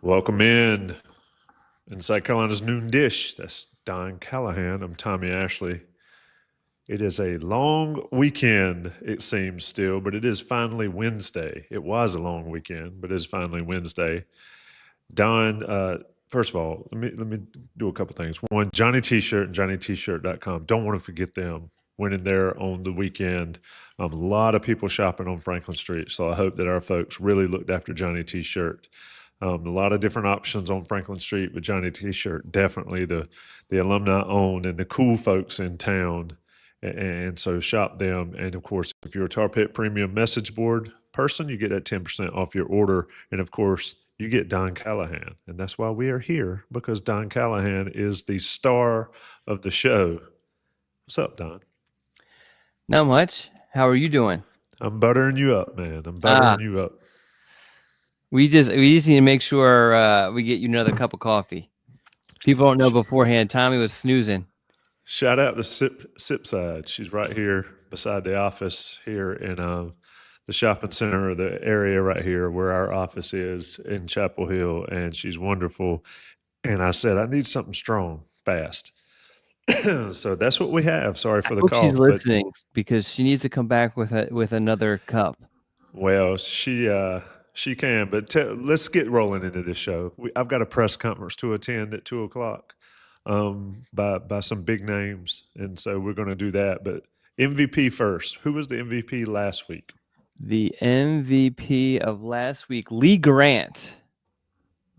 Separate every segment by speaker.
Speaker 1: Welcome inside Carolina's Noon Dish. That's Don Callahan. I'm Tommy Ashley. It is a long weekend, it seems still, but it is finally Wednesday. It was a long weekend, but it is finally Wednesday. Don, first of all, let me do a couple things. One, Johnny T-shirt and JohnnyT-shirt.com. Don't want to forget them. Went in there on the weekend. A lot of people shopping on Franklin Street, so I hope that our folks really looked after Johnny T-shirt. A lot of different options on Franklin Street with Johnny T-shirt. Definitely the alumni owned and the cool folks in town. And so shop them. And of course, if you're a Tar Pit Premium message board person, you get that 10% off your order. And of course, you get Don Callahan. And that's why we are here, because Don Callahan is the star of the show. What's up, Don?
Speaker 2: Not much. How are you doing?
Speaker 1: I'm buttering you up, man. I'm buttering you up.
Speaker 2: We just need to make sure we get you another cup of coffee. People don't know beforehand. Tommy was snoozing.
Speaker 1: Shout out to Sipside. She's right here beside the office here in the shopping center, or the area right here where our office is in Chapel Hill, and she's wonderful. And I said, I need something strong, fast. So that's what we have. Sorry for the cough.
Speaker 2: She's listening, because she needs to come back with another cup.
Speaker 1: Well, she can, but let's get rolling into this show. I've got a press conference to attend at 2:00 by some big names, and so we're going to do that. But MVP first. Who was the MVP last week?
Speaker 2: The MVP of last week, Lee Grant,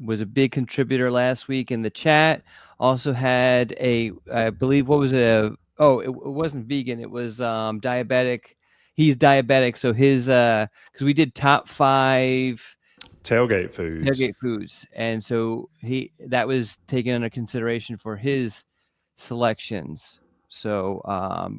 Speaker 2: was a big contributor last week in the chat. Also had I believe, what was it? It wasn't vegan. It was diabetic. He's diabetic, so his because we did top 5
Speaker 1: tailgate foods,
Speaker 2: and so that was taken under consideration for his selections. So,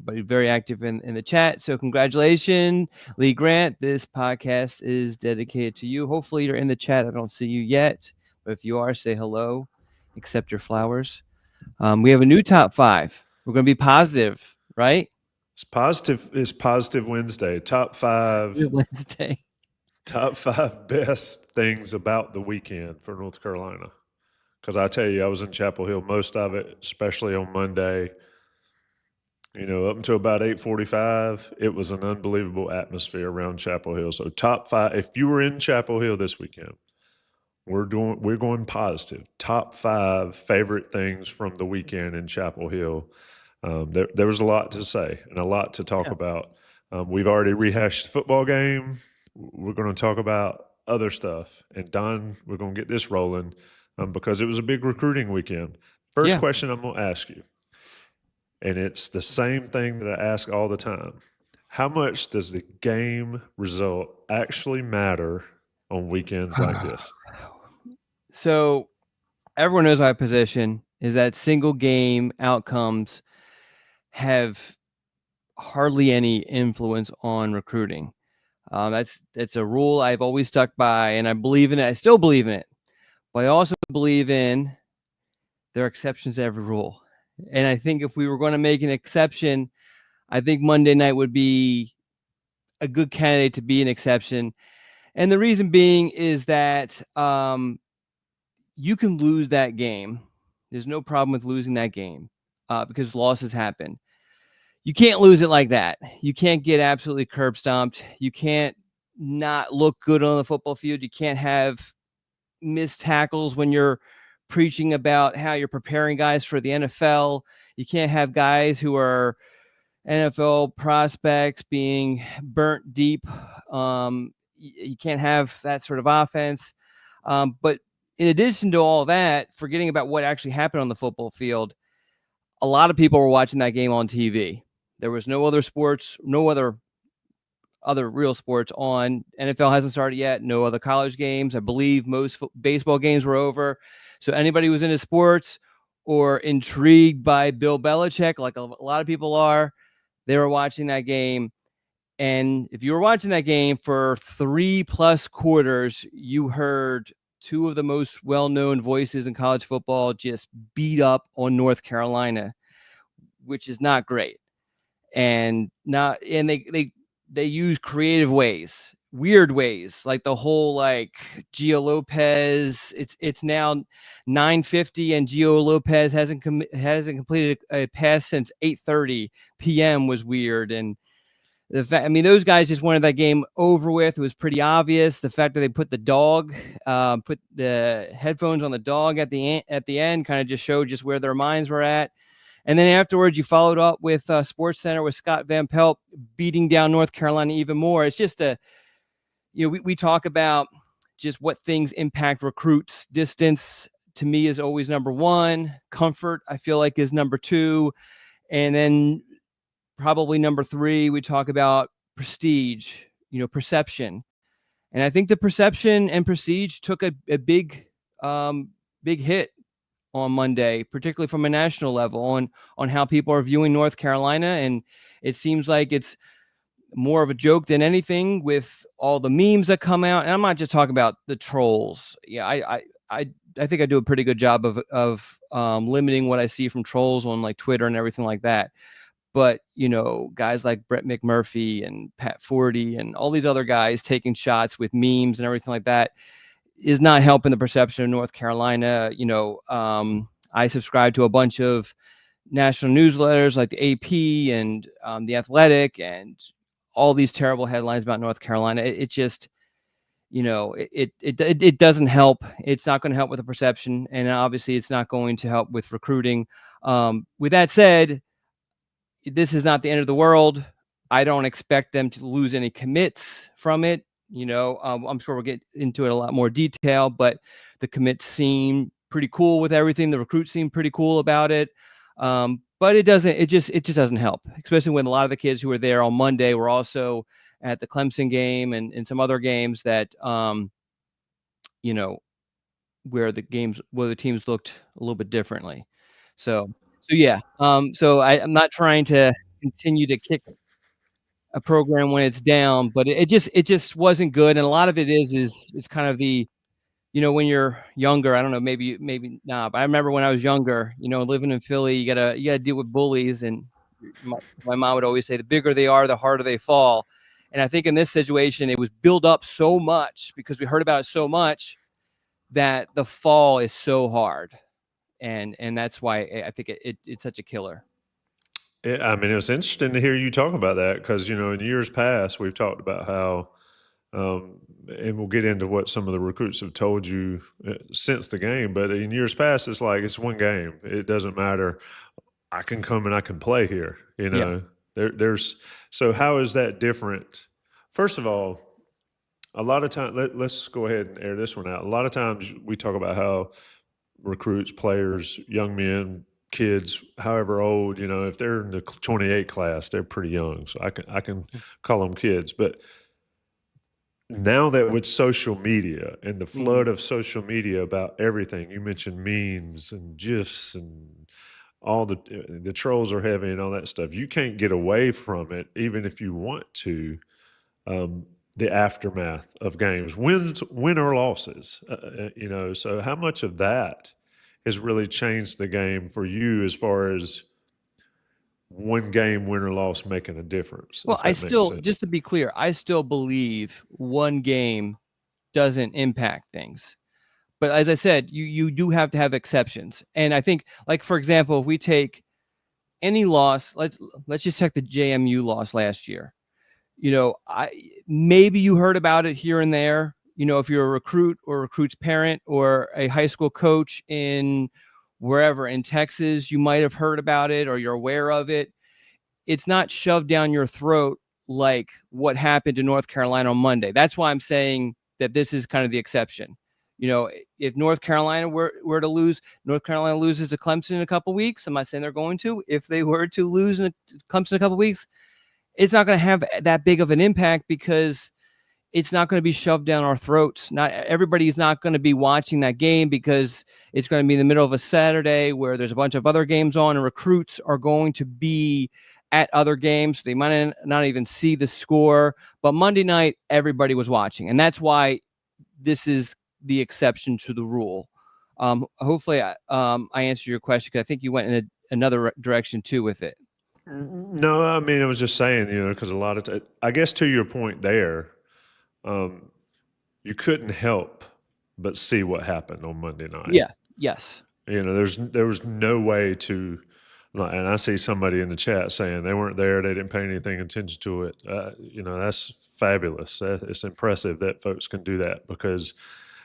Speaker 2: but he's very active in the chat. So, congratulations, Lee Grant. This podcast is dedicated to you. Hopefully, you're in the chat. I don't see you yet, but if you are, say hello. Accept your flowers. We have a new top 5. We're going to be positive, right?
Speaker 1: It's positive Wednesday. Top 5
Speaker 2: Wednesday.
Speaker 1: Top 5 best things about the weekend for North Carolina. Because I tell you, I was in Chapel Hill most of it, especially on Monday. Up until about 8:45, it was an unbelievable atmosphere around Chapel Hill. So top 5, if you were in Chapel Hill this weekend, we're going positive. Top 5 favorite things from the weekend in Chapel Hill. There was a lot to say and a lot to talk about. We've already rehashed the football game. We're going to talk about other stuff. And Don, we're going to get this rolling because it was a big recruiting weekend. First question I'm going to ask you, and it's the same thing that I ask all the time. How much does the game result actually matter on weekends like this?
Speaker 2: So everyone knows my position is that single game outcomes have hardly any influence on recruiting. That's a rule I've always stuck by, and I believe in it. I still believe in it, but I also believe in there are exceptions to every rule. And I think if we were going to make an exception, I think Monday night would be a good candidate to be an exception. And the reason being is that you can lose that game. There's no problem with losing that game because losses happen. You can't lose it like that. You can't get absolutely curb stomped. You can't not look good on the football field. You can't have missed tackles when you're preaching about how you're preparing guys for the NFL. You can't have guys who are NFL prospects being burnt deep. You can't have that sort of offense. But in addition to all that, forgetting about what actually happened on the football field, a lot of people were watching that game on TV. There was no other sports, no other real sports on. NFL hasn't started yet. No other college games. I believe most baseball games were over. So anybody who was into sports or intrigued by Bill Belichick, like a lot of people are, they were watching that game. And if you were watching that game for 3+ quarters, you heard two of the most well-known voices in college football just beat up on North Carolina, which is not great. And they use creative ways, weird ways, like the whole like Gio Lopez. It's now 9:50 and Gio Lopez hasn't completed a pass since 8:30 p.m. was weird. And those guys just wanted that game over with. It was pretty obvious. The fact that they put put the headphones on the dog at the end kind of just showed just where their minds were at. And then afterwards, you followed up with Sports Center with Scott Van Pelt beating down North Carolina even more. It's just we talk about just what things impact recruits. Distance, to me, is always number one. Comfort, I feel like, is number two. And then probably number three, we talk about prestige, perception. And I think the perception and prestige took a big hit on Monday, particularly from a national level on how people are viewing North Carolina. And it seems like it's more of a joke than anything with all the memes that come out. And I'm not just talking about the trolls. Yeah, I think I do a pretty good job of limiting what I see from trolls on like Twitter and everything like that. But, guys like Brett McMurphy and Pat Forty and all these other guys taking shots with memes and everything like that is not helping the perception of North Carolina. I subscribe to a bunch of national newsletters like the AP and the Athletic and all these terrible headlines about North Carolina. It just, it doesn't help. It's not going to help with the perception, and obviously it's not going to help with recruiting. With that said, this is not the end of the world. I don't expect them to lose any commits from it. I'm sure we'll get into it a lot more detail, but the commits seem pretty cool with everything. The recruits seem pretty cool about it. But it just doesn't help, especially when a lot of the kids who were there on Monday were also at the Clemson game and some other games that, where the teams looked a little bit differently. So yeah. So I'm not trying to continue to kick a program when it's down, but it just wasn't good. And a lot of it is kind of the, when you're younger, I don't know, maybe not, but I remember when I was younger, living in Philly, you gotta deal with bullies. And my mom would always say, the bigger they are, the harder they fall. And I think in this situation, it was built up so much because we heard about it so much that the fall is so hard. And that's why I think it's such a killer.
Speaker 1: It was interesting to hear you talk about that because, in years past, we've talked about how, and we'll get into what some of the recruits have told you since the game, but in years past, it's like, it's one game. It doesn't matter. I can come and I can play here,
Speaker 2: Yeah.
Speaker 1: So how is that different? First of all, a lot of times, let's go ahead and air this one out. A lot of times we talk about how recruits, players, young men, kids, however old, if they're in the 28 class, they're pretty young. So I can call them kids. But now that with social media and the flood of social media about everything, you mentioned memes and GIFs and all the trolls are heavy and all that stuff. You can't get away from it, even if you want to. The aftermath of games, win or losses, So how much of that has really changed the game for you as far as one game, win or loss, making a difference?
Speaker 2: Well, just to be clear, I still believe one game doesn't impact things. But as I said, you do have to have exceptions. And I think, like, for example, if we take any loss, let's just take the JMU loss last year. Maybe you heard about it here and there. If you're a recruit or recruit's parent or a high school coach in wherever in Texas, you might have heard about it or you're aware of it. It's not shoved down your throat like what happened to North Carolina on Monday. That's why I'm saying that this is kind of the exception. If North Carolina were to lose, North Carolina loses to Clemson in a couple weeks. I'm not saying they're going to. If they were to lose to Clemson in a couple weeks, it's not going to have that big of an impact because it's not going to be shoved down our throats. Not everybody's not going to be watching that game because it's going to be in the middle of a Saturday where there's a bunch of other games on, and recruits are going to be at other games. They might not even see the score, but Monday night, everybody was watching. And that's why this is the exception to the rule. Hopefully I answered your question, because I think you went in another direction too with it.
Speaker 1: No, I mean, I was just saying, because a lot of I guess to your point there, you couldn't help but see what happened on Monday night.
Speaker 2: Yeah. Yes.
Speaker 1: There was no way to, and I see somebody in the chat saying they weren't there, they didn't pay anything attention to it. That's fabulous. It's impressive that folks can do that, because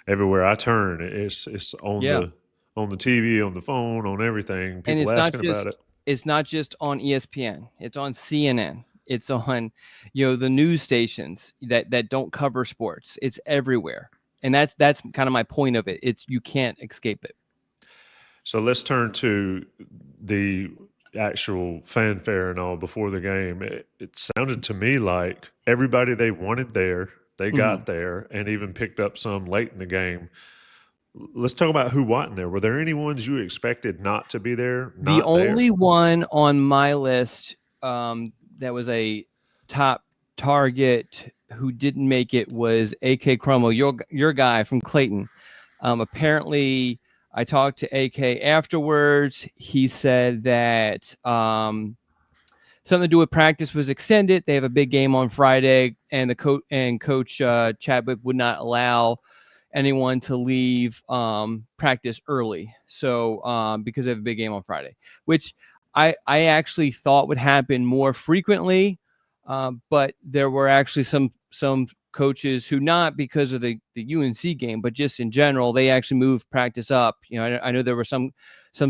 Speaker 1: everywhere I turn, it's on the TV, on the phone, on everything. People asking about it.
Speaker 2: It's not just on ESPN. It's on CNN. It's on, the news stations that don't cover sports. It's everywhere. And that's kind of my point of it. You can't escape it.
Speaker 1: So let's turn to the actual fanfare and all before the game. It sounded to me like everybody they wanted there, they got there, and even picked up some late in the game. Let's talk about who wasn't there. Were there any ones you expected not to be there?
Speaker 2: The only one on my list that was a top target who didn't make it was AK Crummel, your guy from Clayton. Apparently, I talked to AK afterwards. He said that something to do with practice was extended. They have a big game on Friday, and Coach Chadwick would not allow anyone to leave practice early. So because they have a big game on Friday, which I actually thought would happen more frequently, but there were actually some coaches who, not because of the UNC game, but just in general, they actually moved practice up. I know there were some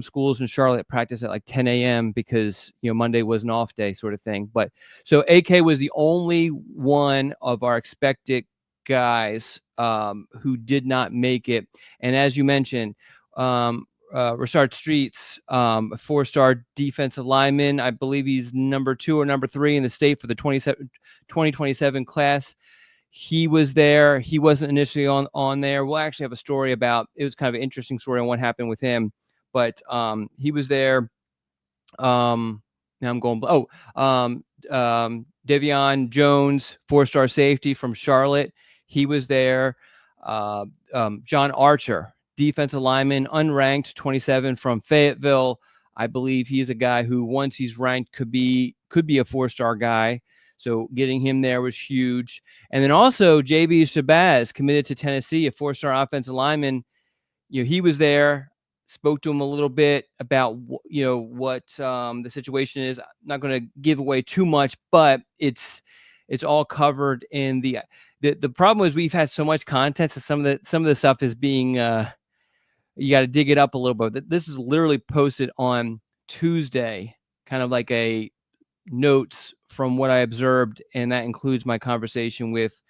Speaker 2: schools in Charlotte practice at like 10 a.m. because Monday was an off day, sort of thing. But so AK was the only one of our expected guys who did not make it. And as you mentioned, Rashard Streets, a 4-star defensive lineman, I believe he's number 2 or number 3 in the state for the 2027 class. He was there. He wasn't initially on there. We'll actually have a story about, it was kind of an interesting story on what happened with him, but he was there. Now I'm going, Devion Jones, 4-star safety from Charlotte. He was there. John Archer, defensive lineman, unranked, 27 from Fayetteville. I believe he's a guy who, once he's ranked, could be a 4-star guy. So getting him there was huge. And then also JB Shabazz, committed to Tennessee, a 4-star offensive lineman. He was there, spoke to him a little bit about what the situation is. I'm not going to give away too much, but it's all covered in the problem is we've had so much content, so some of the stuff is being you got to dig it up a little bit. This is literally posted on Tuesday, kind of like a notes from what I observed, and that includes my conversation with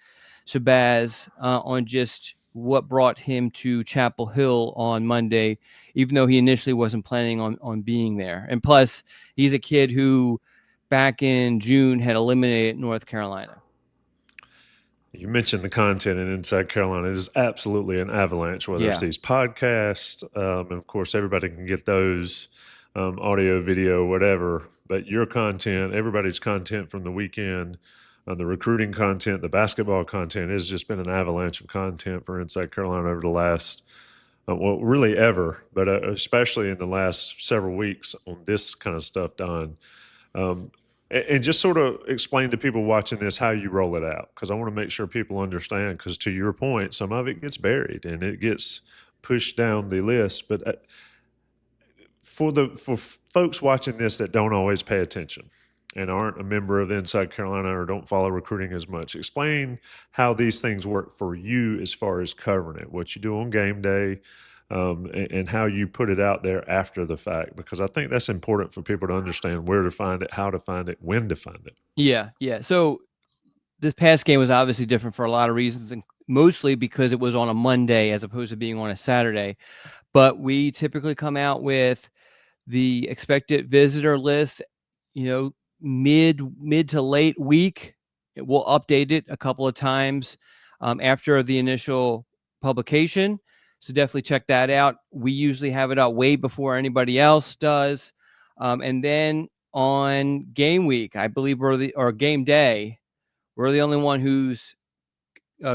Speaker 2: Shabazz on just what brought him to Chapel Hill on Monday, even though he initially wasn't planning on being there. And plus, he's a kid who back in June had eliminated North Carolina.
Speaker 1: You mentioned the content in Inside Carolina. It is absolutely an avalanche, whether it's these podcasts, and of course, everybody can get those, audio, video, whatever. But your content, everybody's content from the weekend, the recruiting content, the basketball content, has just been an avalanche of content for Inside Carolina over the last, really ever, but especially in the last several weeks on this kind of stuff done. And just sort of explain to people watching this how you roll it out, because I want to make sure people understand, because to your point, some of it gets buried and it gets pushed down the list. But for folks watching this that don't always pay attention and aren't a member of Inside Carolina or don't follow recruiting as much, explain how these things work for you as far as covering it, what you do on game day, and how you put it out there after the fact, because I think that's important for people to understand where to find it, how to find it, when to find it.
Speaker 2: Yeah. So this past game was obviously different for a lot of reasons, and mostly because it was on a Monday as opposed to being on a Saturday. But we typically come out with the expected visitor list, mid to late week. We'll update it a couple of times after the initial publication. So definitely check that out. We usually have it out way before anybody else does. And then on game week, I believe or game day, we're the only one who's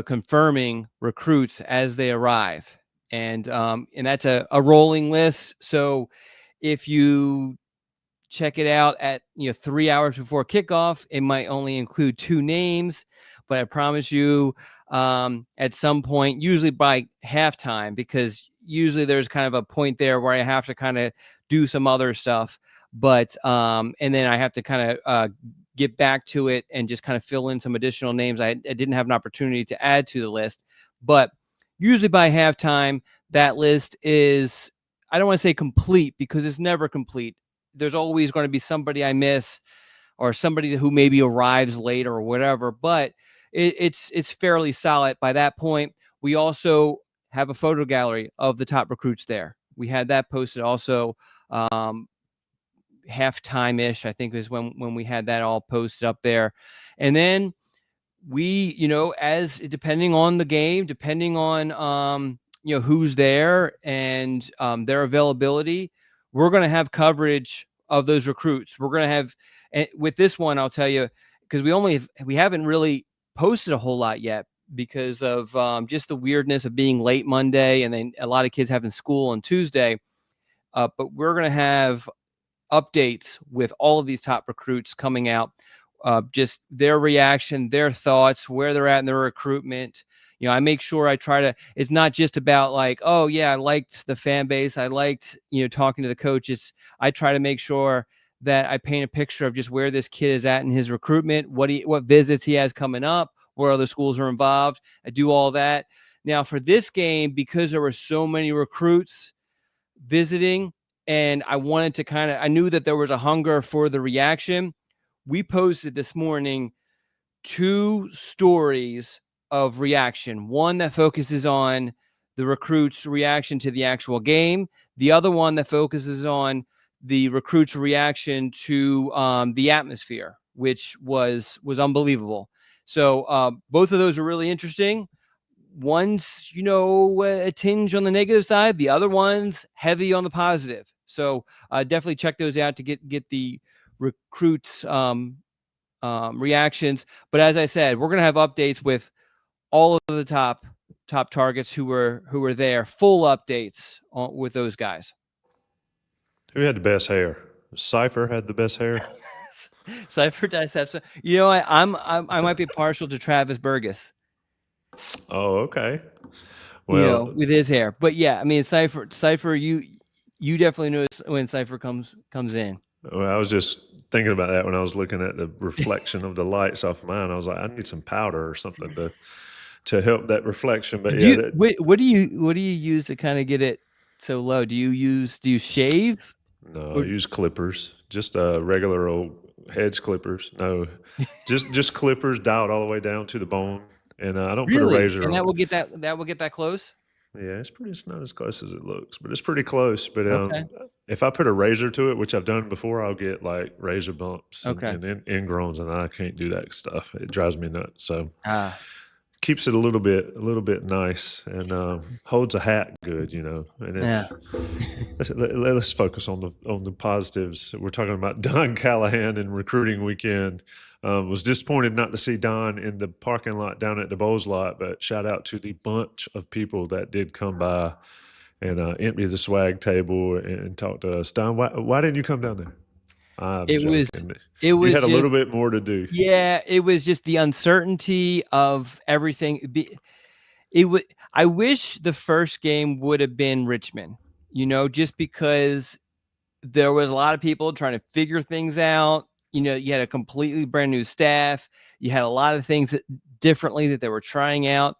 Speaker 2: confirming recruits as they arrive. And that's a rolling list. So if you check it out at 3 hours before kickoff, it might only include 2 names, but I promise you at some point, usually by halftime, because usually there's kind of a point there where I have to kind of do some other stuff, but and then I have to kind of get back to it and just kind of fill in some additional names I didn't have an opportunity to add to the list. But usually by halftime, that list is, I don't want to say complete, because it's never complete. There's always going to be somebody I miss or somebody who maybe arrives late or whatever, but it's fairly solid by that point. We also have a photo gallery of the top recruits there. We had that posted also halftime-ish, I think, is when we had that all posted up there. And then we, as depending on the game, depending on who's there and their availability, we're going to have coverage of those recruits. We're going to have, with this one, I'll tell you, because we haven't really posted a whole lot yet because of just the weirdness of being late Monday and then a lot of kids having school on Tuesday. But we're going to have updates with all of these top recruits coming out, just their reaction, their thoughts, where they're at in their recruitment. I make sure I try to, it's not just about like, oh yeah, I liked the fan base, I liked, talking to the coaches. I try to make sure that I paint a picture of just where this kid is at in his recruitment, what visits he has coming up, where other schools are involved. I do all that. Now for this game, because there were so many recruits visiting, and I wanted to I knew that there was a hunger for the reaction. We posted this morning 2 stories of reaction. One that focuses on the recruits' reaction to the actual game. The other one that focuses on the recruits' reaction to the atmosphere, which was unbelievable. So both of those are really interesting. One's, a tinge on the negative side. The other one's heavy on the positive. So definitely check those out to get the recruits' reactions. But as I said, we're going to have updates with all of the top targets who were there. Full updates with those guys.
Speaker 1: Who had the best hair? Cypher had the best hair.
Speaker 2: Cypher does have some. I might be partial to Travis Burgess.
Speaker 1: Oh, okay. Well,
Speaker 2: with his hair, but yeah, I mean, Cypher, you definitely notice when Cypher comes in.
Speaker 1: Well, I was just thinking about that when I was looking at the reflection of the lights off mine. I was like, I need some powder or something to help that reflection. But
Speaker 2: what do you use to kind of get it so low? Do you shave?
Speaker 1: No, I use clippers, just regular old hedge clippers. No, just clippers dialed all the way down to the bone, and I don't put a razor.
Speaker 2: And
Speaker 1: that
Speaker 2: will get that close.
Speaker 1: Yeah, it's not as close as it looks, but it's pretty close. But
Speaker 2: okay.
Speaker 1: If I put a razor to it, which I've done before, I'll get like razor bumps
Speaker 2: okay.
Speaker 1: and ingrowns, and I can't do that stuff. It drives me nuts. So keeps it a little bit nice, and holds a hat good, And let's focus on the positives. We're talking about Don Callahan and recruiting weekend. Was disappointed not to see Don in the parking lot down at the Bowls lot, but shout out to the bunch of people that did come by and empty the swag table and talk to us. Don, why didn't you come down there?
Speaker 2: It was
Speaker 1: you had a little bit more to do.
Speaker 2: Yeah, it was just the uncertainty of everything. I wish the first game would have been Richmond, just because there was a lot of people trying to figure things out. You had a completely brand new staff. You had a lot of things differently that they were trying out.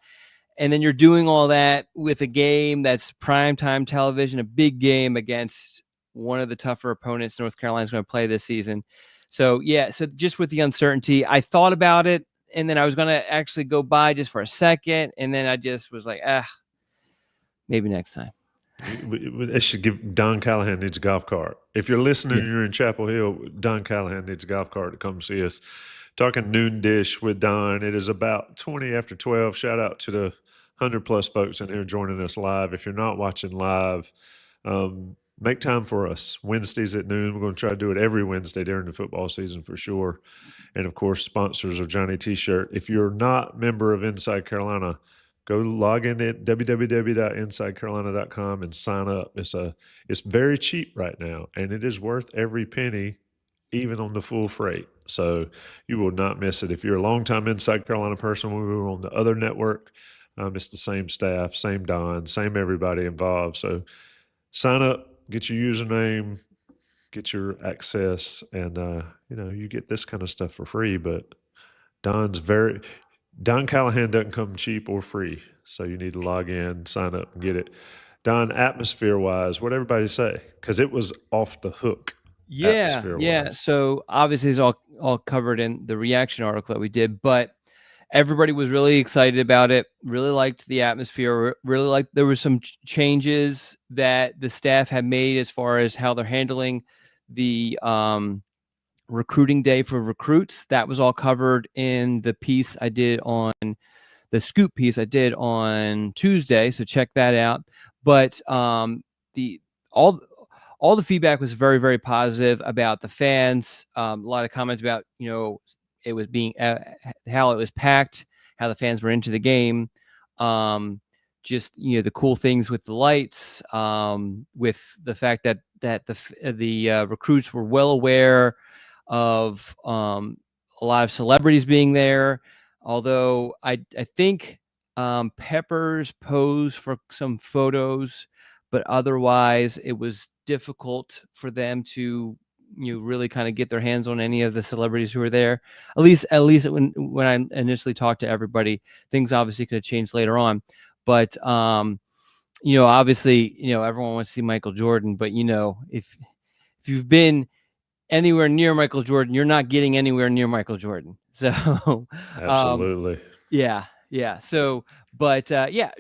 Speaker 2: And then you're doing all that with a game that's primetime television, a big game against one of the tougher opponents North Carolina's going to play this season. So, so just with the uncertainty, I thought about it, and then I was going to actually go by just for a second, and then I just was like, maybe next time.
Speaker 1: They should give Don Callahan needs a golf cart. If you're listening and you're in Chapel Hill, Don Callahan needs a golf cart to come see us. Talking Noon Dish with Don. It is about 20 after 12. Shout out to the 100+ folks in here joining us live. If you're not watching live, make time for us. Wednesdays at noon. We're going to try to do it every Wednesday during the football season for sure. And of course, sponsors of Johnny T-shirt. If you're not a member of Inside Carolina, go log in at www.insidecarolina.com and sign up. It's very cheap right now, and it is worth every penny, even on the full freight. So you will not miss it. If you're a longtime Inside Carolina person, when we were on the other network, it's the same staff, same Don, same everybody involved. So sign up, get your username, get your access, and you get this kind of stuff for free. But Don Callahan doesn't come cheap or free, so you need to log in, sign up, and get it. Don, atmosphere wise, what everybody say? Because it was off the hook.
Speaker 2: Yeah,
Speaker 1: Atmosphere
Speaker 2: yeah.
Speaker 1: wise,
Speaker 2: So obviously, it's all covered in the reaction article that we did, but everybody was really excited about it. Really liked the atmosphere. Really liked there were some changes that the staff had made as far as how they're handling the recruiting day for recruits. That was all covered in the piece I did on the scoop piece I did on Tuesday. So check that out. But the all all the feedback was very, very positive about the fans. A lot of comments about, it was being how it was packed, how the fans were into the game. Just, the cool things with the lights, with the fact that the recruits were well aware of a lot of celebrities being there. Although I think Peppers posed for some photos, but otherwise it was difficult for them to really kind of get their hands on any of the celebrities who were there. At least when I initially talked to everybody, things obviously could have changed later on. But obviously, everyone wants to see Michael Jordan, but if you've been anywhere near Michael Jordan, you're not getting anywhere near Michael Jordan. So
Speaker 1: absolutely.
Speaker 2: yeah. So, but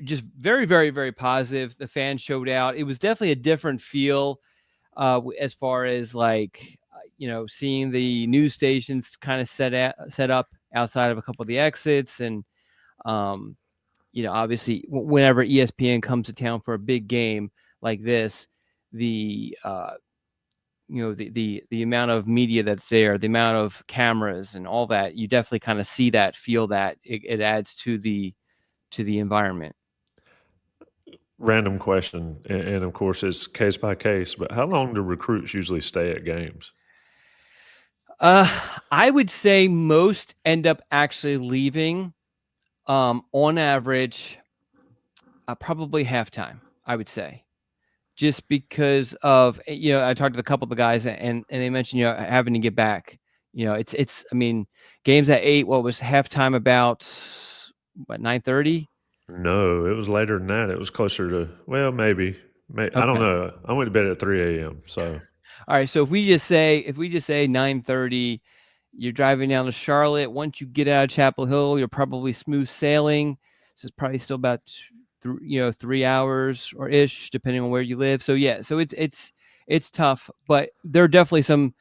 Speaker 2: just very, very, very positive. The fans showed out. It was definitely a different feel as far as seeing the news stations kind of set up outside of a couple of the exits. And, obviously whenever ESPN comes to town for a big game like this, the the amount of media that's there, the amount of cameras and all that, you definitely kind of see that, feel that it adds to the environment.
Speaker 1: Random question, and of course it's case by case. But how long do recruits usually stay at games?
Speaker 2: I would say most end up actually leaving, on average, probably halftime, I would say. Just because of, I talked to a couple of the guys and they mentioned, having to get back. I mean, games at 8, what was halftime about, what, 9:30?
Speaker 1: No, it was later than that. It was closer to, well, maybe. I don't
Speaker 2: Okay.
Speaker 1: know. I went to bed at 3 a.m. So
Speaker 2: All right. So if we just say 9:30, you're driving down to Charlotte. Once you get out of Chapel Hill, you're probably smooth sailing. So it's probably still about 3 hours or ish, depending on where you live. So yeah, so it's tough, but there are definitely some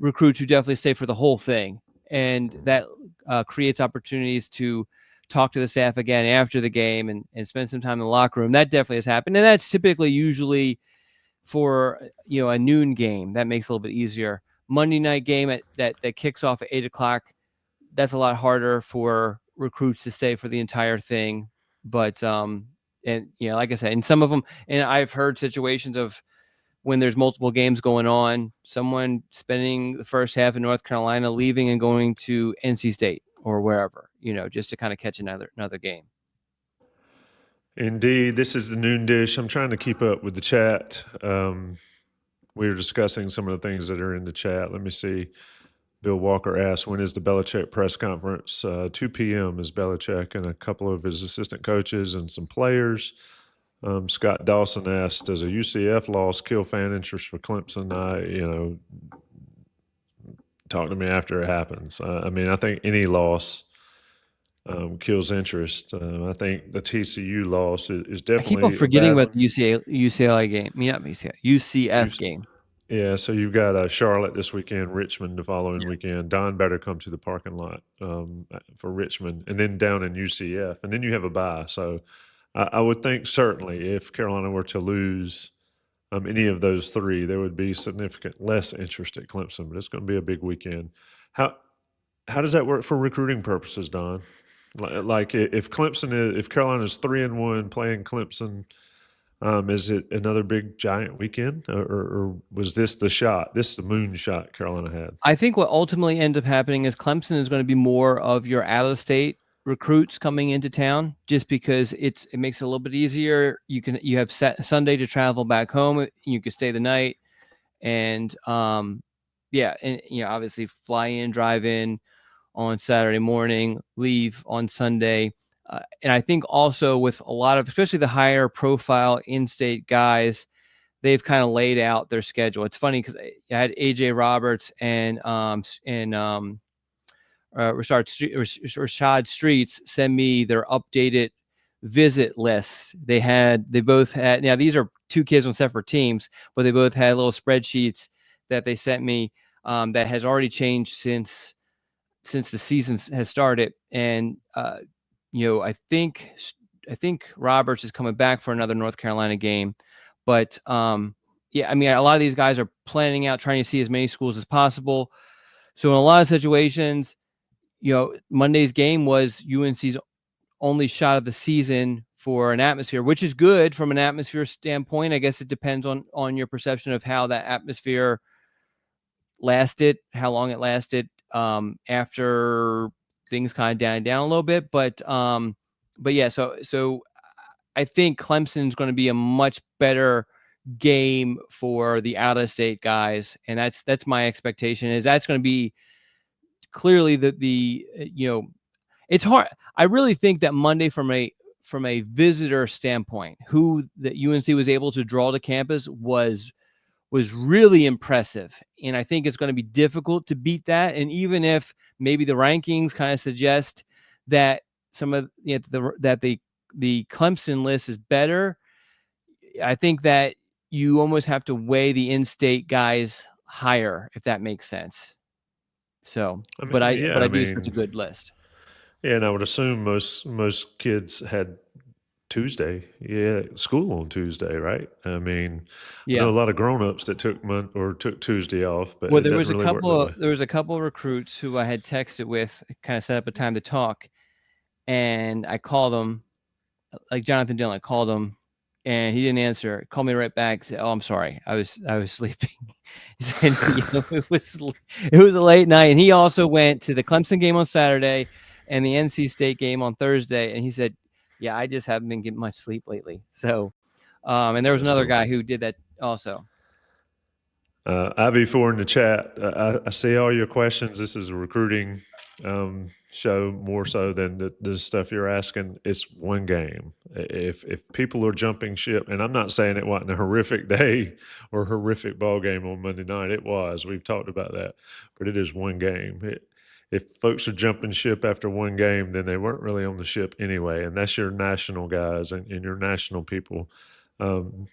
Speaker 2: recruits who definitely stay for the whole thing, and that creates opportunities to talk to the staff again after the game and spend some time in the locker room. That definitely has happened, and that's typically usually for a noon game. That makes it a little bit easier. Monday night game that kicks off at 8 o'clock. That's a lot harder for recruits to stay for the entire thing. But and like I said, and some of them, and I've heard situations of when there's multiple games going on, someone spending the first half in North Carolina, leaving and going to NC State or wherever, just to kind of catch another game.
Speaker 1: indeed, this is the noon dish. I'm trying to keep up with the chat. We were discussing some of the things that are in the chat. Let me see. Bill Walker asked, when is the Belichick press conference? 2 p.m. is Belichick and a couple of his assistant coaches and some players. Scott Dawson asked, does a UCF loss kill fan interest for Clemson? Talk to me after it happens. I think any loss kills interest. I think the TCU loss is
Speaker 2: I keep
Speaker 1: definitely
Speaker 2: on
Speaker 1: a
Speaker 2: forgetting
Speaker 1: bad
Speaker 2: about
Speaker 1: one.
Speaker 2: the UCLA game. I mean, not UCLA, UCF game.
Speaker 1: Yeah, so you've got Charlotte this weekend, Richmond the following
Speaker 2: Yeah.
Speaker 1: weekend. Don better come to the parking lot for Richmond, and then down in UCF, and then you have a bye. So I would think certainly if Carolina were to lose any of those three, there would be significant less interest at Clemson. But it's going to be a big weekend. How how does that work for recruiting purposes, Don? Like if if Carolina is 3-1 playing Clemson, is it another big giant weekend, or was this the shot? This is the moon shot Carolina had.
Speaker 2: I think what ultimately ends up happening is Clemson is going to be more of your out of state recruits coming into town, just because it makes it a little bit easier. You have Sunday to travel back home. You can stay the night, and yeah, and obviously fly in, drive in on Saturday morning, leave on Sunday. And I think also with a lot of, especially the higher profile in-state guys, they've kind of laid out their schedule. It's funny because I had AJ Roberts and Rashad Streets send me their updated visit lists. They both had, now these are two kids on separate teams, but they both had little spreadsheets that they sent me that has already changed since the season has started. And I think Roberts is coming back for another North Carolina game, but yeah, I mean, a lot of these guys are planning out, trying to see as many schools as possible. So in a lot of situations, Monday's game was UNC's only shot of the season for an atmosphere, which is good from an atmosphere standpoint. I guess it depends on your perception of how that atmosphere lasted, how long it lasted after things kind of died down a little bit. But yeah, so I think Clemson's going to be a much better game for the out of state guys, and that's my expectation. Is that's going to be clearly the it's hard. I really think that Monday from a visitor standpoint, who that UNC was able to draw to campus was really impressive. And I think it's going to be difficult to beat that. And even if maybe the rankings kind of suggest that some of that the Clemson list is better, I think that you almost have to weigh the in-state guys higher, if that makes sense. So,
Speaker 1: I mean,
Speaker 2: but I
Speaker 1: yeah,
Speaker 2: but
Speaker 1: I
Speaker 2: I do expect a
Speaker 1: mean,
Speaker 2: good list.
Speaker 1: yeah, and I would assume most kids had Tuesday, yeah, school on Tuesday, right? I mean, I know
Speaker 2: Yeah.
Speaker 1: a lot of grown-ups that took Tuesday off, but
Speaker 2: Well,
Speaker 1: it doesn't really work that way.
Speaker 2: there was a couple of recruits who I had texted with, kind of set up a time to talk, and I called them, like Jonathan Dillon. I called him, and he didn't answer. Called me right back. Said, "Oh, I'm sorry, I was sleeping." He said, it was a late night, and he also went to the Clemson game on Saturday and the NC State game on Thursday, and he said, "Yeah, I just haven't been getting much sleep lately." So, and there was
Speaker 1: That's
Speaker 2: another
Speaker 1: cool.
Speaker 2: guy who did that also.
Speaker 1: IV4 in the chat. I see all your questions. This is a recruiting show more so than the stuff you're asking. It's one game. If people are jumping ship, and I'm not saying it wasn't a horrific day or horrific ball game on Monday night. It was. We've talked about that, but it is one game. If folks are jumping ship after one game, then they weren't really on the ship anyway, and that's your national guys and your national people. Um,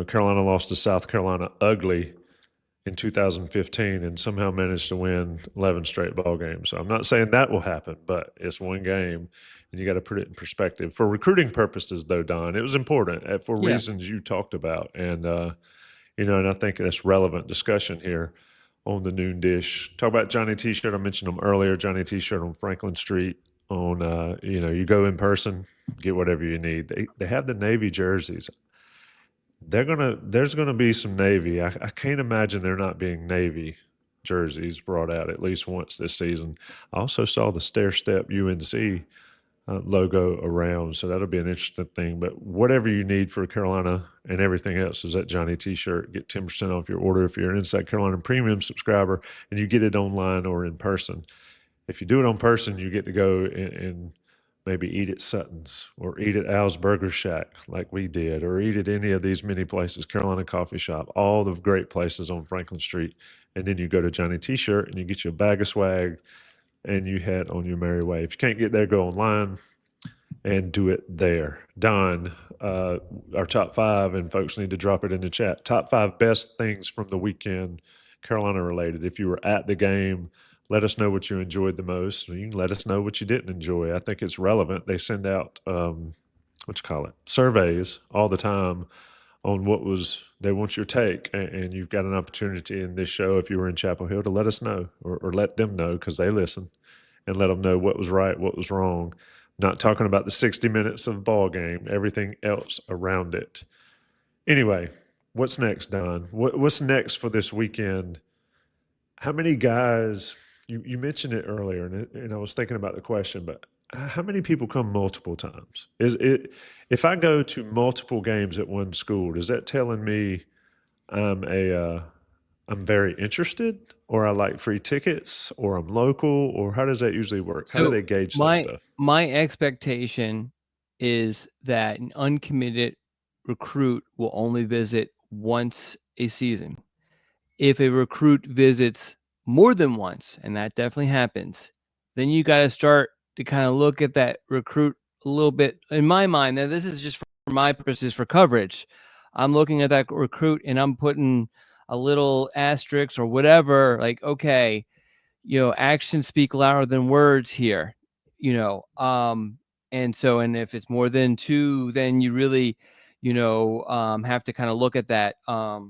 Speaker 1: Carolina lost to South Carolina ugly in 2015 and somehow managed to win 11 straight ball games. So I'm not saying that will happen, but it's one game and you got to put it in perspective. For recruiting purposes, though, Don, it was important for
Speaker 2: Yeah.
Speaker 1: reasons you talked about. And, and I think that's relevant discussion here on the noon dish. Talk about Johnny T-shirt. I mentioned them earlier. Johnny T-shirt on Franklin Street. You go in person, get whatever you need. They have the Navy jerseys. There's gonna be some Navy. I can't imagine there not being Navy jerseys brought out at least once this season. I also saw the stair step UNC logo around, so that'll be an interesting thing. But whatever you need for Carolina and everything else is that Johnny T-shirt. Get 10% off your order if you're an Inside Carolina Premium subscriber, and you get it online or in person. If you do it on person, you get to go and maybe eat at Sutton's or eat at Al's Burger Shack like we did, or eat at any of these many places, Carolina Coffee Shop, all the great places on Franklin Street. And then you go to Johnny T-shirt and you get you a bag of swag and you head on your merry way. If you can't get there, go online and do it there. Don, our top five, and folks need to drop it in the chat. Top five best things from the weekend, Carolina related. If you were at the game, let us know what you enjoyed the most. You can let us know what you didn't enjoy. I think it's relevant. They send out surveys all the time on what was they want your take, and you've got an opportunity in this show, if you were in Chapel Hill, to let us know or let them know, because they listen, and let them know what was right, what was wrong. Not talking about the 60 minutes of ball game, everything else around it. Anyway, what's next, Don? What's next for this weekend? How many guys? You mentioned it earlier, and I was thinking about the question, but how many people come multiple times? Is it if I go to multiple games at one school, is that telling me I'm I'm very interested, or I like free tickets, or I'm local, or how does that usually work? How do
Speaker 2: So
Speaker 1: they gauge that
Speaker 2: my
Speaker 1: stuff?
Speaker 2: my expectation is that an uncommitted recruit will only visit once a season. If a recruit visits more than once, and that definitely happens, then you got to start to kind of look at that recruit a little bit. In my mind, now this is just for my purposes for coverage. I'm looking at that recruit and I'm putting a little asterisk or whatever, like, okay, actions speak louder than words here, you know. And so, and if it's more than two, then you really, have to kind of look at that. I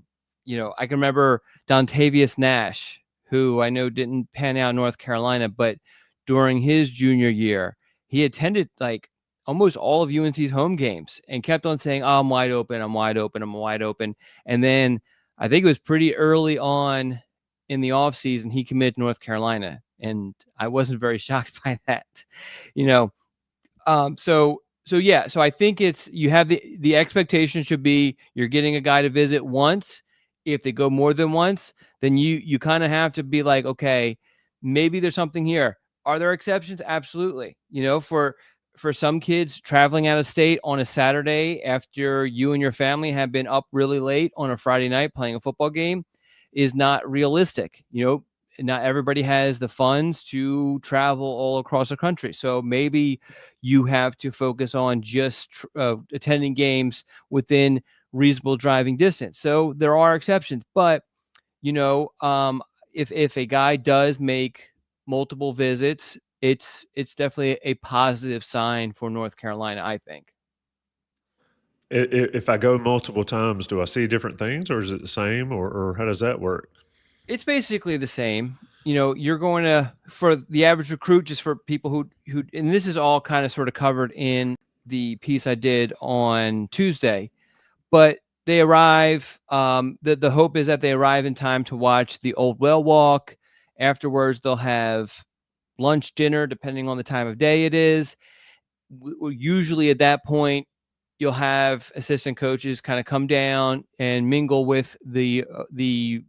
Speaker 2: can remember Dontavius Nash, who I know didn't pan out in North Carolina, but during his junior year, he attended like almost all of UNC's home games and kept on saying, oh, I'm wide open, I'm wide open, I'm wide open. And then I think it was pretty early on in the offseason, he committed to North Carolina. And I wasn't very shocked by that, you know. So yeah, so I think it's you have the expectation should be you're getting a guy to visit once. If they go more than once, then you kind of have to be like, okay, maybe there's something here. Are there exceptions? Absolutely. For some kids traveling out of state on a Saturday after you and your family have been up really late on a Friday night playing a football game is not realistic. Not everybody has the funds to travel all across the country. So maybe you have to focus on just attending games within reasonable driving distance. So there are exceptions, but if a guy does make multiple visits, it's definitely a positive sign for North Carolina, I think.
Speaker 1: If I go multiple times, do I see different things, or is it the same, or how does that work?
Speaker 2: It's basically the same. You're going to for the average recruit, just for people who, and this is all kind of sort of covered in the piece I did on Tuesday. But they arrive. The hope is that they arrive in time to watch the Old Well Walk. Afterwards, they'll have lunch, dinner, depending on the time of day it is. Usually at that point, you'll have assistant coaches kind of come down and mingle with the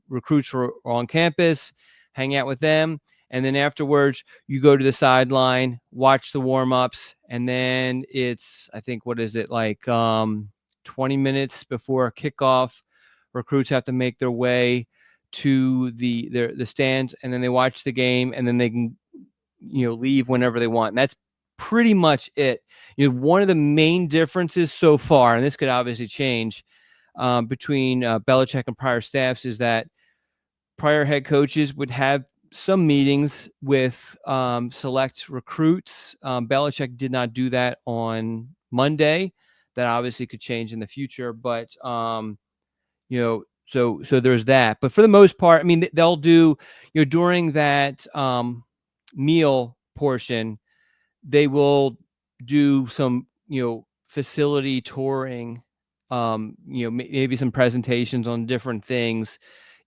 Speaker 2: recruits who are on campus, hang out with them, and then afterwards you go to the sideline, watch the warm-ups, and then it's, I think, what is it, like 20 minutes before kickoff, recruits have to make their way to the stands, and then they watch the game, and then they can leave whenever they want. And that's pretty much it. One of the main differences so far, and this could obviously change between Belichick and prior staffs, is that prior head coaches would have some meetings with select recruits. Belichick did not do that on Monday. That obviously could change in the future, but so there's that. But for the most part, I mean, they'll do during that meal portion, they will do some facility touring, maybe some presentations on different things.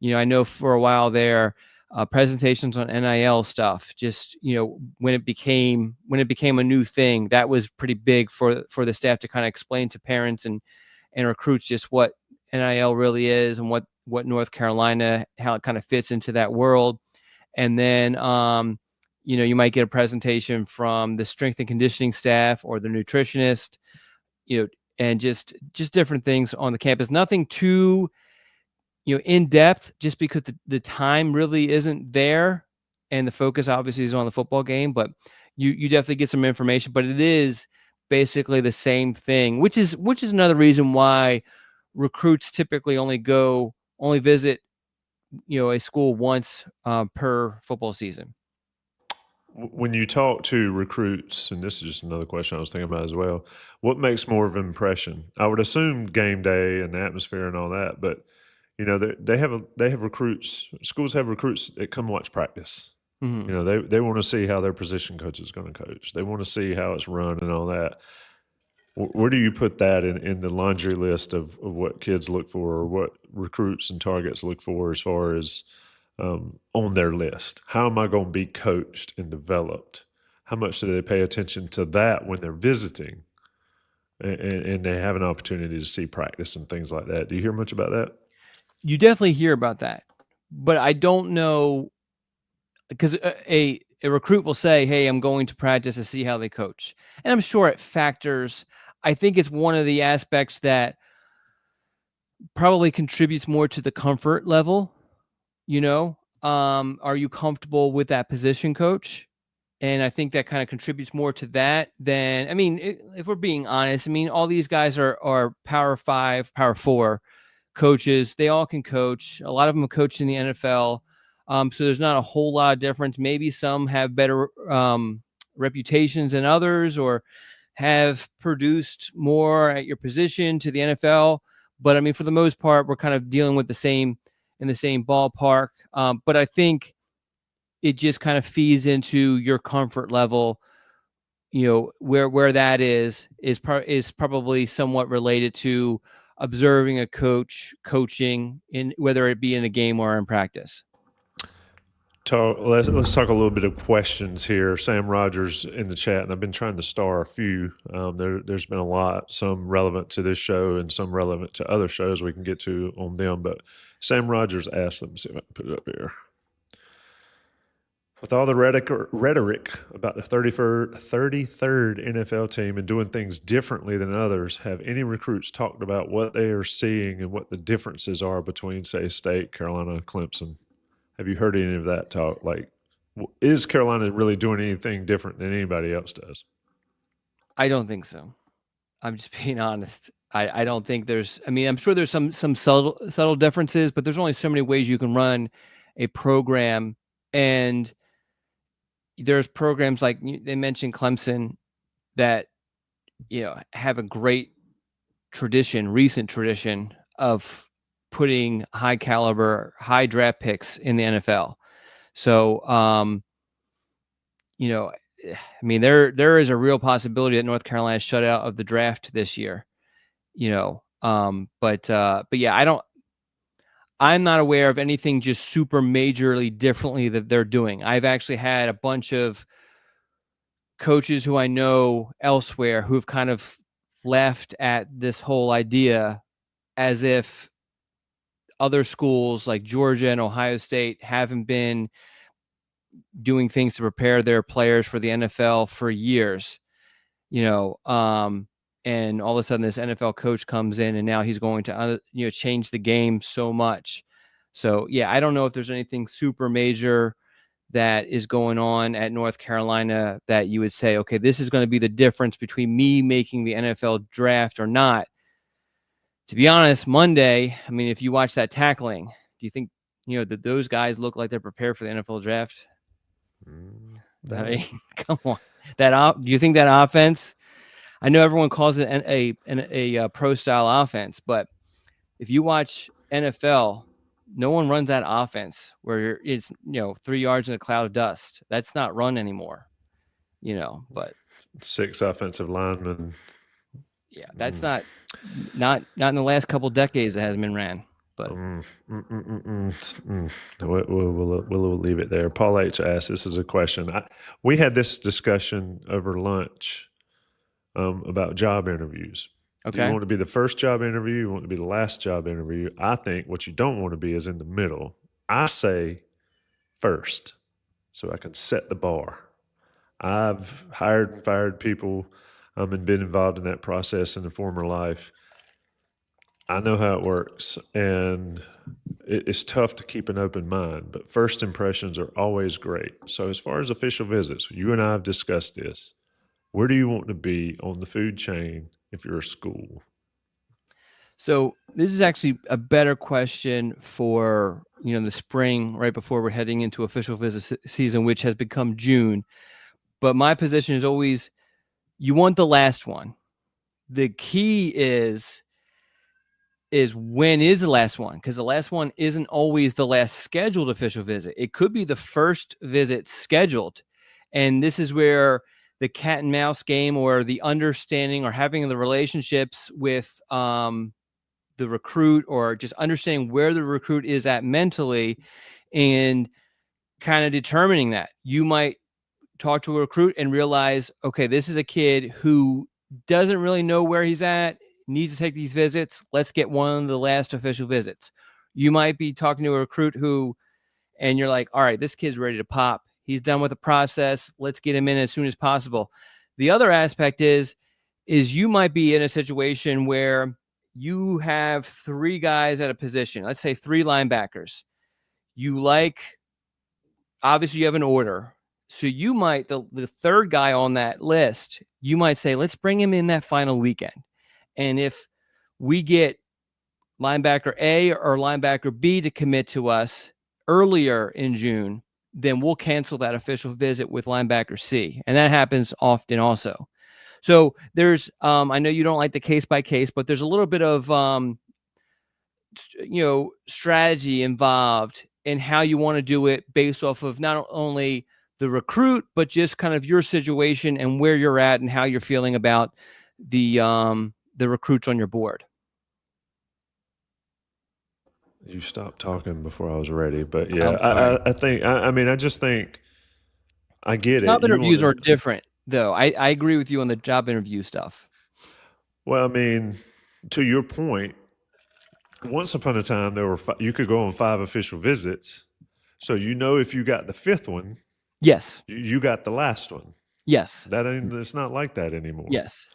Speaker 2: I know for a while there, presentations on NIL stuff, just when it became a new thing, that was pretty big for the staff to kind of explain to parents and recruits just what NIL really is and what North Carolina, how it kind of fits into that world. And then you might get a presentation from the strength and conditioning staff or the nutritionist, and just different things on the campus. Nothing too, in depth, just because the time really isn't there, and the focus obviously is on the football game. But you definitely get some information. But it is basically the same thing, which is another reason why recruits typically only visit a school once per football season.
Speaker 1: when you talk to recruits, and this is just another question I was thinking about as well, what makes more of an impression? I would assume game day and the atmosphere and all that, but they have recruits. Schools have recruits that come watch practice.
Speaker 2: Mhm.
Speaker 1: They want to see how their position coach is going to coach. They want to see how it's run and all that. Where do you put that in the laundry list of what kids look for, or what recruits and targets look for as far as on their list? How am I going to be coached and developed? How much do they pay attention to that when they're visiting and they have an opportunity to see practice and things like that? Do you hear much about that?
Speaker 2: You definitely hear about that, but I don't know, because a recruit will say, "Hey, I'm going to practice to see how they coach," and I'm sure it factors. I think it's one of the aspects that probably contributes more to the comfort level. Are you comfortable with that position, coach? And I think that kind of contributes more to that than, I mean, if we're being honest, I mean, all these guys are Power 5, Power 4 coaches. They all can coach. A lot of them have coached in the NFL. So there's not a whole lot of difference. Maybe some have better reputations than others, or have produced more at your position to the NFL. But I mean, for the most part, we're kind of dealing with the same ballpark. But I think it just kind of feeds into your comfort level. Where that is probably somewhat related to observing a coach coaching, in whether it be in a game or in practice.
Speaker 1: Let's talk a little bit of questions here. Sam Rogers in the chat, and I've been trying to star a few. There's been a lot, some relevant to this show and some relevant to other shows we can get to on them. But Sam Rogers asked, let me see if I can put it up here. With all the rhetoric about the 33rd NFL team and doing things differently than others, have any recruits talked about what they are seeing and what the differences are between, say, State, Carolina, and Clemson? Have you heard any of that talk? Like, is Carolina really doing anything different than anybody else does?
Speaker 2: I don't think so. I'm just being honest. I don't think there's, I mean, I'm sure there's some subtle differences, but there's only so many ways you can run a program. And there's programs like they mentioned Clemson that, have a great recent tradition of putting high caliber, high draft picks in the NFL. So, I mean, there is a real possibility that North Carolina is shut out of the draft this year. But yeah, I'm not aware of anything just super majorly differently that they're doing. I've actually had a bunch of coaches who I know elsewhere who've kind of left at this whole idea as if other schools like Georgia and Ohio State haven't been doing things to prepare their players for the NFL for years, and all of a sudden this NFL coach comes in and now he's going to, change the game so much. So yeah, I don't know if there's anything super major that is going on at North Carolina that you would say, okay, this is going to be the difference between me making the NFL draft or not. To be honest, Monday, I mean, if you watch that tackling, do you think, that those guys look like they're prepared for the NFL draft? I mean, come on. Do you think that offense? I know everyone calls it a pro style offense, but if you watch NFL, no one runs that offense where it's 3 yards in a cloud of dust. That's not run anymore. But
Speaker 1: 6 offensive linemen.
Speaker 2: Yeah, that's not in the last couple decades it hasn't been ran. But
Speaker 1: We'll leave it there. Paul H. asked, this is a question. We had this discussion over lunch about job interviews.
Speaker 2: Okay.
Speaker 1: Do you want to be the first job interview? You want to be the last job interview? I think what you don't want to be is in the middle. I say first, so I can set the bar. I've hired and fired people and been involved in that process in a former life. I know how it works, and it's tough to keep an open mind, but first impressions are always great. So as far as official visits, you and I have discussed this. Where do you want to be on the food chain if you're a school?
Speaker 2: So this is actually a better question for the spring, right before we're heading into official visit season, which has become June. But my position is always, you want the last one. The key is when is the last one? Because the last one isn't always the last scheduled official visit. It could be the first visit scheduled. And this is where the cat and mouse game, or the understanding or having the relationships with the recruit, or just understanding where the recruit is at mentally, and kind of determining that. You might talk to a recruit and realize, okay, this is a kid who doesn't really know where he's at, needs to take these visits. Let's get one of the last official visits. You might be talking to a recruit and you're like, all right, this kid's ready to pop. He's done with the process. Let's get him in as soon as possible. The other aspect is you might be in a situation where you have 3 guys at a position. Let's say 3 linebackers. Obviously you have an order. So you might, the third guy on that list, you might say, let's bring him in that final weekend. And if we get linebacker A or linebacker B to commit to us earlier in June, then we'll cancel that official visit with linebacker C. And that happens often also. So there's, I know you don't like the case by case, but there's a little bit of, strategy involved in how you want to do it, based off of not only the recruit, but just kind of your situation and where you're at and how you're feeling about the recruits on your board.
Speaker 1: You stopped talking before I was ready, but yeah, I just think I get it.
Speaker 2: Job interviews are different, though. I agree with you on the job interview stuff.
Speaker 1: Well, I mean, to your point, once upon a time you could go on 5 official visits, so if you got the 5th one,
Speaker 2: yes,
Speaker 1: you got the last one.
Speaker 2: Yes,
Speaker 1: it's not like that anymore.
Speaker 2: Yes.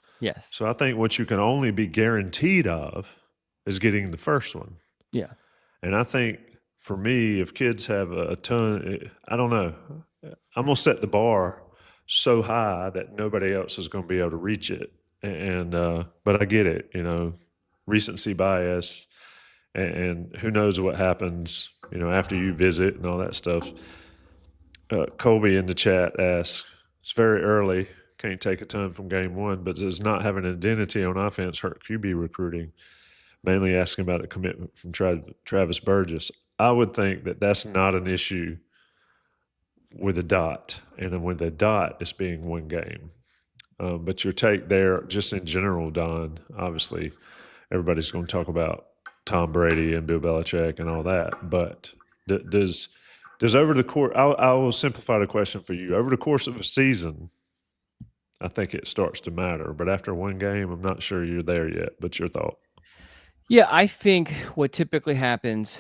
Speaker 1: So I think what you can only be guaranteed of is getting the first one.
Speaker 2: Yeah.
Speaker 1: And I think for me, if kids have a ton, I don't know, I'm going to set the bar so high that nobody else is going to be able to reach it. But I get it, recency bias, and who knows what happens, after you visit and all that stuff. Colby in the chat asks, it's very early, can't take a ton from game 1, but does not having an identity on offense hurt QB recruiting? Mainly asking about a commitment from Travis Burgess. I would think that that's not an issue with a dot, and then with a dot, it's being 1 game. But your take there, just in general, Don, obviously everybody's going to talk about Tom Brady and Bill Belichick and all that, but does over the course, I will simplify the question for you. Over the course of a season, I think it starts to matter, but after 1 game, I'm not sure you're there yet. But your thought?
Speaker 2: Yeah, I think what typically happens,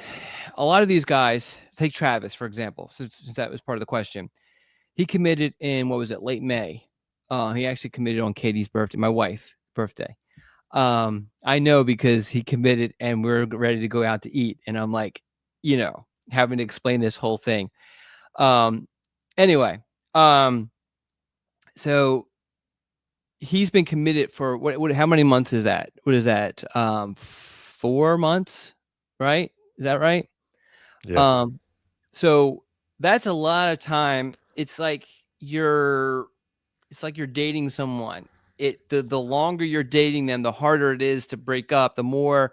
Speaker 2: a lot of these guys, take Travis, for example, since that was part of the question. He committed in, late May. He actually committed on Katie's birthday, my wife's birthday. I know because he committed and we're ready to go out to eat. And I'm like, having to explain this whole thing. Anyway, so he's been committed for how many months is that? What is that? 4 months, right? Is that right?
Speaker 1: Yeah.
Speaker 2: So that's a lot of time. It's like you're dating someone. The longer you're dating them, the harder it is to break up. The more,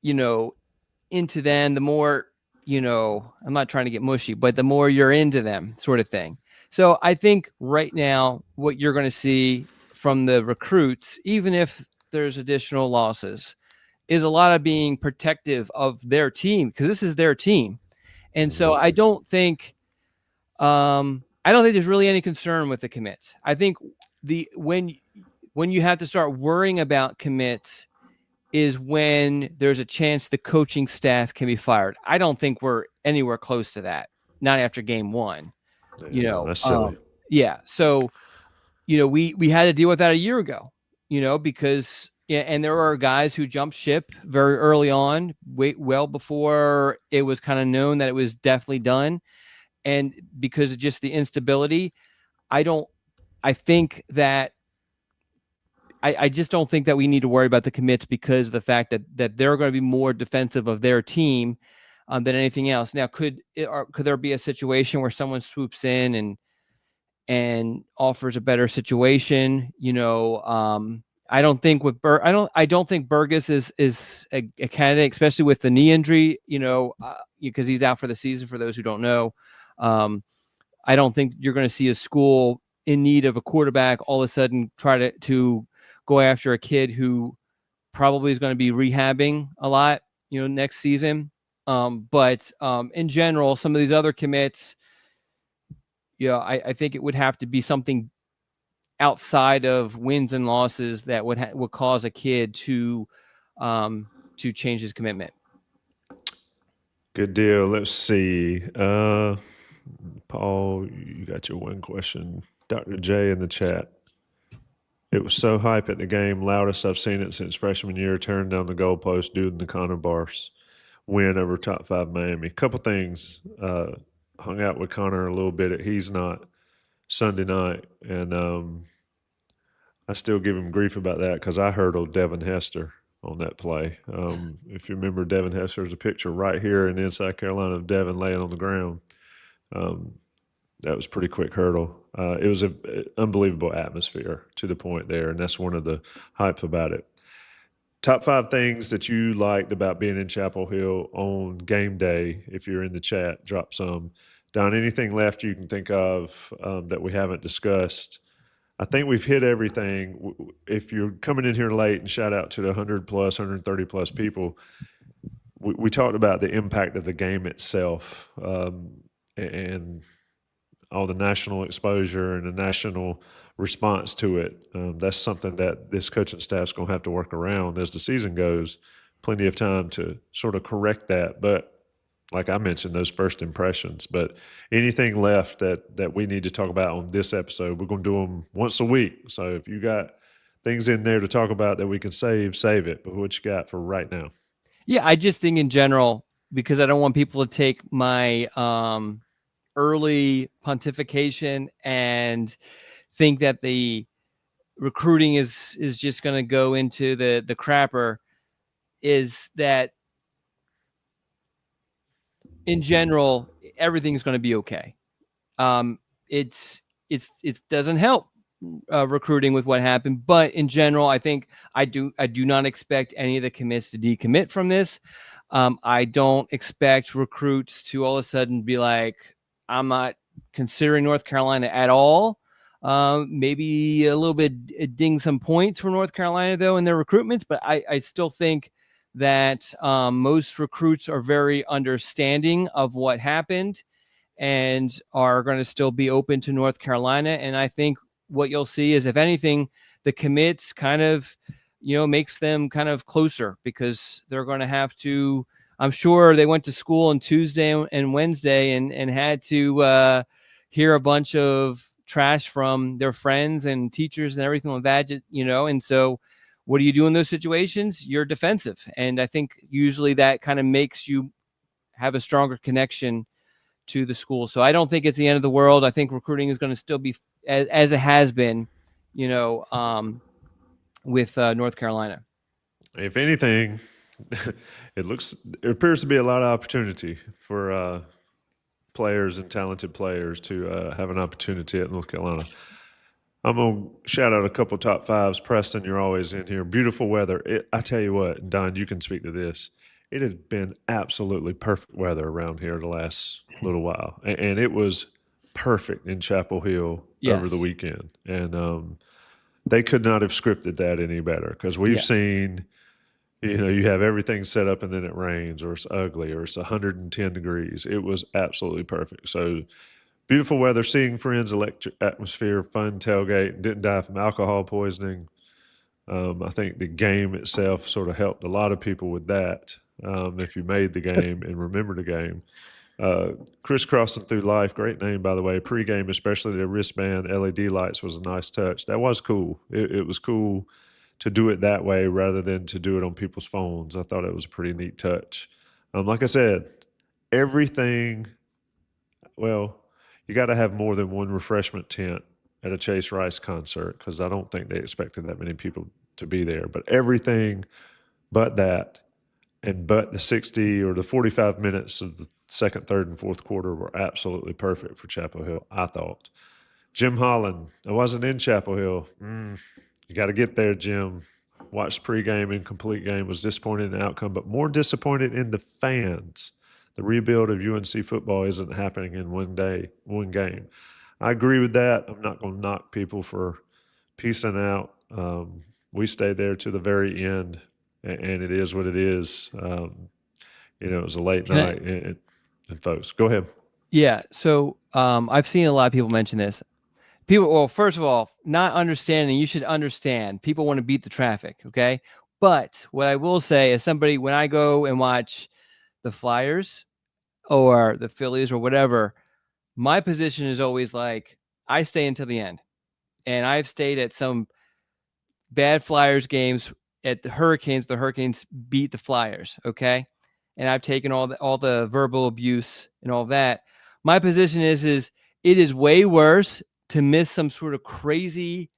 Speaker 2: into them, the more, I'm not trying to get mushy, but the more you're into them, sort of thing. So I think right now what you're going to see from the recruits, even if there's additional losses, is a lot of being protective of their team, because this is their team. And so I don't think there's really any concern with the commits. I think when you have to start worrying about commits is when there's a chance the coaching staff can be fired. I don't think we're anywhere close to that. Not after game 1.
Speaker 1: That's silly.
Speaker 2: Yeah. So, we had to deal with that a year ago, because and there are guys who jumped ship very early on, well before it was kind of known that it was definitely done. And because of just the instability, I just don't think that we need to worry about the commits, because of the fact that they're going to be more defensive of their team. than anything else. Now, could there be a situation where someone swoops in and offers a better situation? I don't think I don't think Burgess is a candidate, especially with the knee injury. Because he's out for the season. For those who don't know, I don't think you're going to see a school in need of a quarterback all of a sudden try to go after a kid who probably is going to be rehabbing a lot, next season. But in general, some of these other commits, I think it would have to be something outside of wins and losses that would cause a kid to change his commitment.
Speaker 1: Good deal. Let's see. Paul, you got your one question. Dr. J in the chat. It was so hype at the game, loudest I've seen it since freshman year. Turned down the goalpost due to the Connor Bars win over top 5 Miami. Couple things. Hung out with Connor a little bit at He's Not Sunday night, and I still give him grief about that because I hurdled Devin Hester on that play. If you remember, Devin Hester, there's a picture right here in South Carolina of Devin laying on the ground. That was a pretty quick hurdle. It was an unbelievable atmosphere to the point there, and that's one of the hype about it. Top 5 things that you liked about being in Chapel Hill on game day. If you're in the chat, drop some. Don, anything left you can think of that we haven't discussed? I think we've hit everything. If you're coming in here late, and shout out to the 100 plus, 130 plus people, we talked about the impact of the game itself and all the national exposure and the national response to it. That's something that this coaching staff's going to have to work around as the season goes. Plenty of time to sort of correct that. But like I mentioned, those first impressions. But anything left that we need to talk about on this episode, we're going to do them once a week. So if you got things in there to talk about that we can save it. But what you got for right now?
Speaker 2: Yeah, I just think in general, because I don't want people to take my early pontification and think that the recruiting is just going to go into the crapper, is that in general, everything's going to be okay. It doesn't help recruiting with what happened, but in general, I think I do not expect any of the commits to decommit from this. I don't expect recruits to all of a sudden be like, I'm not considering North Carolina at all. Maybe a little bit ding some points for North Carolina though in their recruitments, but I still think that most recruits are very understanding of what happened and are going to still be open to North Carolina. And I think what you'll see is, if anything, the commits kind of, makes them kind of closer, because they're going to have to, I'm sure they went to school on Tuesday and Wednesday and had to hear a bunch of trash from their friends and teachers and everything like that, and so what do you do in those situations? You're defensive. And I think usually that kind of makes you have a stronger connection to the school. So I don't think it's the end of the world. I think recruiting is going to still be as it has been, with North Carolina.
Speaker 1: If anything, it appears to be a lot of opportunity for players and talented players to have an opportunity at North Carolina. I'm going to shout out a couple top 5s. Preston, you're always in here. Beautiful weather. I tell you what, Don, you can speak to this. It has been absolutely perfect weather around here the last little while. And it was perfect in Chapel Hill over the weekend. And they could not have scripted that any better, because we've seen, you have everything set up and then it rains, or it's ugly, or it's 110 degrees. It was absolutely perfect. So beautiful weather, seeing friends, electric atmosphere, fun tailgate, didn't die from alcohol poisoning. I think the game itself sort of helped a lot of people with that. If you made the game and remember the game. Crisscrossing through life, great name, by the way. Pre-game, especially the wristband LED lights, was a nice touch. That was cool. It was cool to do it that way rather than to do it on people's phones. I thought it was a pretty neat touch. Like I said, everything, well, you got to have more than one refreshment tent at a Chase Rice concert, because I don't think they expected that many people to be there. But everything but that, but the 60 or the 45 minutes of the second, third, and fourth quarter were absolutely perfect for Chapel Hill, I thought. Jim Holland, I wasn't in Chapel Hill. You got to get there, Jim. Watched pregame and complete game. Was disappointed in the outcome, but more disappointed in the fans. The rebuild of UNC football isn't happening in one day, one game. I agree with that. I'm not going to knock people for peacing out. We stayed there to the very end, and it is what it is. It was a late night, and folks, go ahead.
Speaker 2: Yeah. So I've seen a lot of people mention this. Well, first of all, not understanding, you should understand. People want to beat the traffic, okay? But what I will say is when I go and watch the Flyers or the Phillies or whatever, my position is always like, I stay until the end. And I've stayed at some bad Flyers games at the Hurricanes beat the Flyers, okay? And I've taken all the verbal abuse and all that. My position is it is way worse to miss some sort of crazy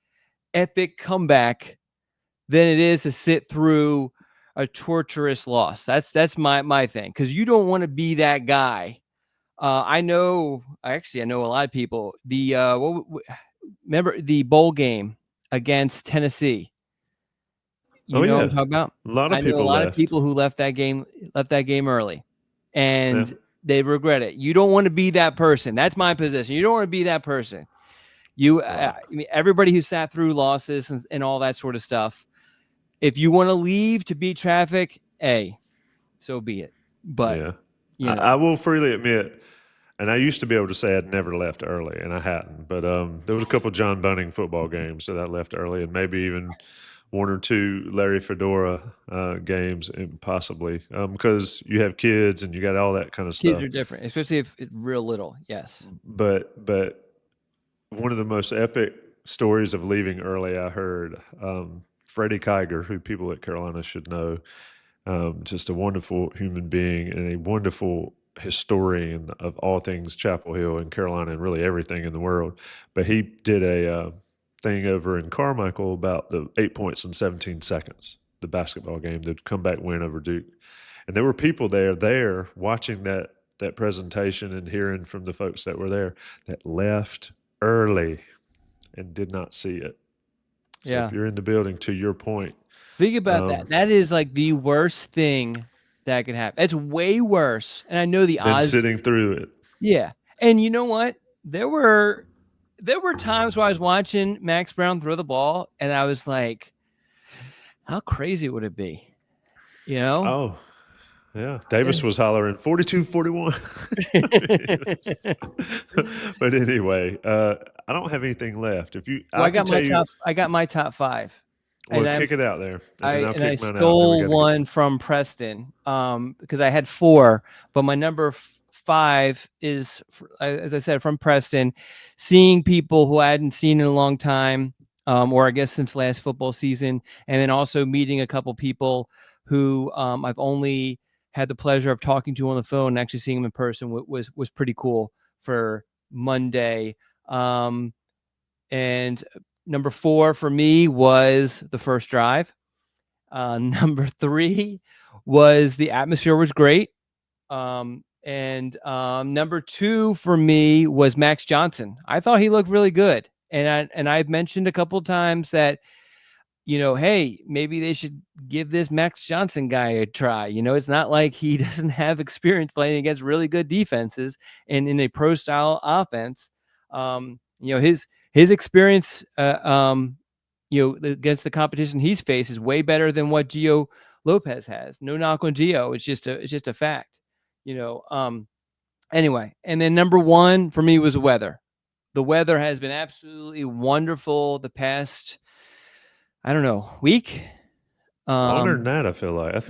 Speaker 2: epic comeback than it is to sit through a torturous loss. That's my thing, because you don't want to be that guy. I know a lot of people. Remember the bowl game against Tennessee? You know what I'm talking about?
Speaker 1: A lot of
Speaker 2: I know
Speaker 1: people
Speaker 2: a lot
Speaker 1: left.
Speaker 2: of people who left that game early, and
Speaker 1: Yeah.
Speaker 2: they regret it. You don't want to be that person. That's my position. You don't want to be that person. I mean, everybody who sat through losses and all that sort of stuff, if you want to leave to beat traffic, so be it. But
Speaker 1: yeah, I will freely admit, and I used to be able to say I'd never left early, and I hadn't. But there was a couple John Bunning football games that I left early, and maybe even one or two Larry Fedora games, and possibly because you have kids and you got all that kind of stuff.
Speaker 2: Kids are different, especially if it's real little. Yes.
Speaker 1: But one of the most epic stories of leaving early I heard, Freddie Kiger, who people at Carolina should know, just a wonderful human being and a wonderful historian of all things Chapel Hill and Carolina and really everything in the world. But he did a thing over in Carmichael about the 8 points in 17 seconds, the basketball game, the comeback win over Duke. And there were people there watching that presentation and hearing from the folks that were there that left early and did not see it. So if you're in the building, to your point,
Speaker 2: think about that. That is like the worst thing that could happen. It's way worse. And I know the odds.
Speaker 1: Sitting through it.
Speaker 2: Yeah. And you know what? There were times where I was watching Max Brown throw the ball and I was like, how crazy would it be? You know?
Speaker 1: Oh, yeah. Davis was hollering 42-41. But anyway, I don't have anything left.
Speaker 2: I got my top five.
Speaker 1: Well, kick it out there.
Speaker 2: I stole one from Preston because I had four, but my number five is, as I said, from Preston. Seeing people who I hadn't seen in a long time, or I guess since last football season, and then also meeting a couple people who I've only had the pleasure of talking to on the phone and actually seeing them in person was pretty cool for Monday. And number four for me was the first drive. Number three was the atmosphere was great. And number two for me was Max Johnson. I thought he looked really good. And I've mentioned a couple of times that, hey, maybe they should give this Max Johnson guy a try. It's not like he doesn't have experience playing against really good defenses and in a pro style offense. His experience, against the competition he's faced is way better than what Gio Lopez has. No knock on Gio. It's just a fact, Anyway, and then number one for me was the weather. The weather has been absolutely wonderful the past, week.
Speaker 1: Longer than that, I feel like. It's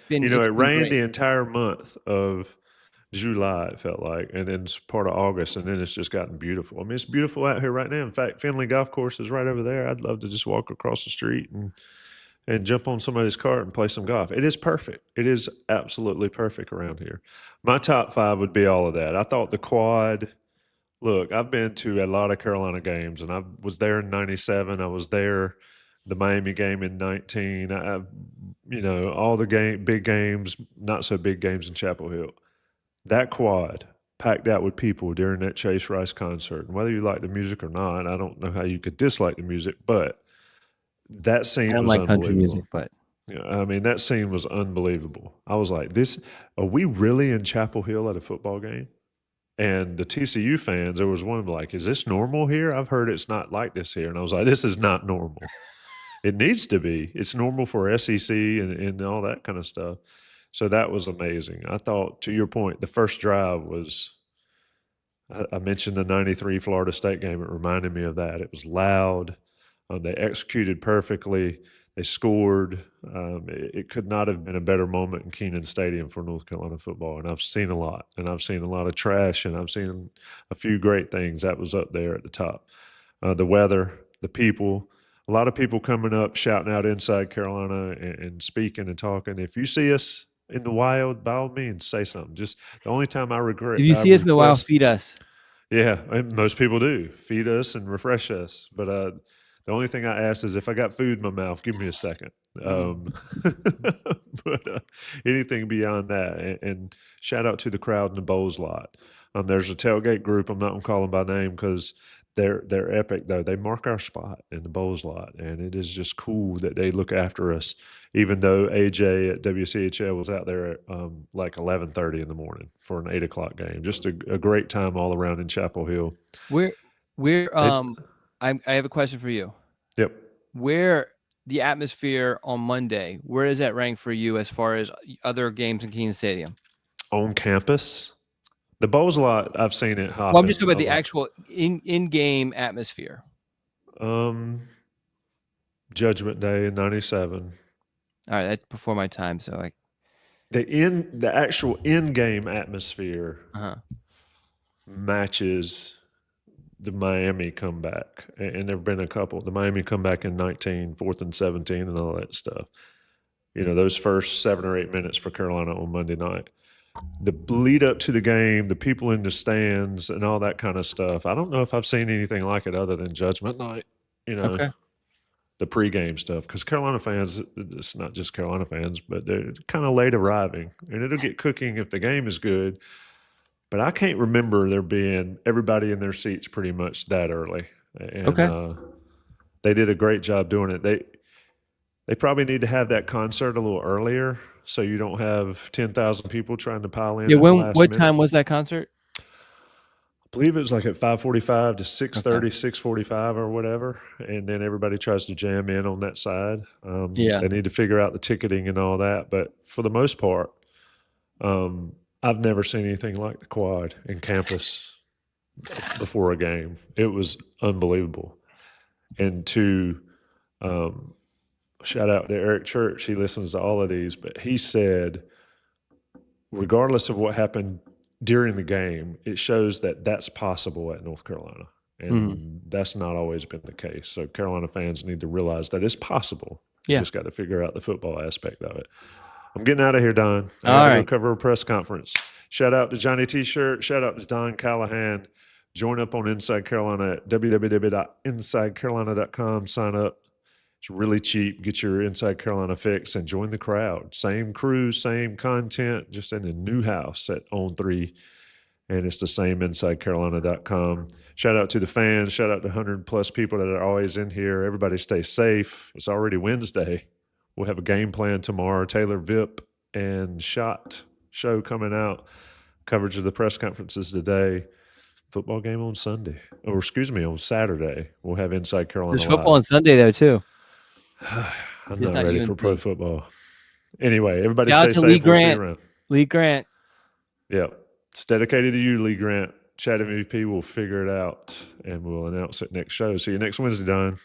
Speaker 1: been, it rained
Speaker 2: great.
Speaker 1: The entire month of July, it felt like, and then it's part of August, and then it's just gotten beautiful. I mean, it's beautiful out here right now. In fact, Finley Golf Course is right over there. I'd love to just walk across the street and jump on somebody's cart and play some golf. It is perfect. It is absolutely perfect around here. My top five would be all of that. I thought the quad. Look, I've been to a lot of Carolina games, and I was there in '97. I was there the Miami game in 19. all the big games, not so big games in Chapel Hill. That quad packed out with people during that Chase Rice concert. And whether you like the music or not, I don't know how you could dislike the music, but that
Speaker 2: I
Speaker 1: scene
Speaker 2: don't
Speaker 1: was
Speaker 2: like country
Speaker 1: unbelievable.
Speaker 2: music, but
Speaker 1: I mean, that scene was unbelievable. I was like, are we really in Chapel Hill at a football game? And the TCU fans, there was one like, is this normal here? I've heard it's not like this here. And I was like, this is not normal. It needs to be. It's normal for SEC and all that kind of stuff. So that was amazing. I thought, to your point, the first drive was, I mentioned the 93 Florida State game. It reminded me of that. It was loud. They executed perfectly. They scored. It could not have been a better moment in Kenan Stadium for North Carolina football. And I've seen a lot. And I've seen a lot of trash. And I've seen a few great things. That was up there at the top. The weather, the people, a lot of people coming up, shouting out inside Carolina and speaking and talking. If you see us in the wild, by all means, say something. Just the only time I regret.
Speaker 2: if you see us in the wild, feed us.
Speaker 1: Yeah, and most people do. Feed us and refresh us. But the only thing I ask is if I got food in my mouth, give me a second. But anything beyond that, and shout out to the crowd in the Bowls lot. There's a tailgate group. I'm not going to call them by name because they're epic, though. They mark our spot in the Bowls lot, and it is just cool that they look after us, even though AJ at WCHL was out there at like 11:30 in the morning for an 8 o'clock game. Just a great time all around in Chapel Hill.
Speaker 2: I have a question for you.
Speaker 1: Yep.
Speaker 2: Where the atmosphere on Monday, where does that rank for you as far as other games in Kenan Stadium?
Speaker 1: On campus? The Bowls lot, I've seen it happen.
Speaker 2: Well, I'm just talking about the actual in-game atmosphere.
Speaker 1: Judgment Day in '97.
Speaker 2: All right, that's before my time, so
Speaker 1: the actual in-game atmosphere matches the Miami comeback, and there've been a couple. The Miami comeback in 19, 4th and 17, and all that stuff. Those first 7 or 8 minutes for Carolina on Monday night. The lead up to the game, the people in the stands, and all that kind of stuff. I don't know if I've seen anything like it other than Judgment Night.
Speaker 2: Okay.
Speaker 1: The pregame stuff, because Carolina fans, it's not just Carolina fans, but they're kind of late arriving, and it'll get cooking if the game is good. But I can't remember there being everybody in their seats pretty much that early. And they did a great job doing it. They probably need to have that concert a little earlier so you don't have 10,000 people trying to pile in.
Speaker 2: Yeah,
Speaker 1: at the last
Speaker 2: what
Speaker 1: minute.
Speaker 2: time was that concert?
Speaker 1: I believe it was like at 5:45 to 6:30, 6:45 or whatever. And then everybody tries to jam in on that side. They need to figure out the ticketing and all that. But for the most part, I've never seen anything like the quad in campus before a game. It was unbelievable. And to shout out to Eric Church, he listens to all of these, but he said, regardless of what happened during the game, it shows that that's possible at North Carolina. And that's not always been the case. So Carolina fans need to realize that it's possible. You just got to figure out the football aspect of it. I'm getting out of here, Don. I got to cover a press conference. Shout out to Johnny T-Shirt. Shout out to Don Callahan. Join up on Inside Carolina at www.insidecarolina.com. Sign up. It's really cheap. Get your Inside Carolina fix and join the crowd. Same crew, same content, just in a new house at On 3. And it's the same InsideCarolina.com. Shout out to the fans. Shout out to 100-plus people that are always in here. Everybody stay safe. It's already Wednesday. We'll have a game plan tomorrow. Taylor Vip and Shot show coming out. Coverage of the press conferences today. Football game on Sunday. Or excuse me, on Saturday. We'll have Inside Carolina
Speaker 2: There's football on Sunday, though, too.
Speaker 1: I'm not ready for pro football. Anyway, everybody
Speaker 2: Shout
Speaker 1: stay
Speaker 2: out to
Speaker 1: safe. We'll see you around.
Speaker 2: Lee Grant.
Speaker 1: Yeah. It's dedicated to you, Lee Grant. Chat MVP will figure it out, and we'll announce it next show. See you next Wednesday, Don.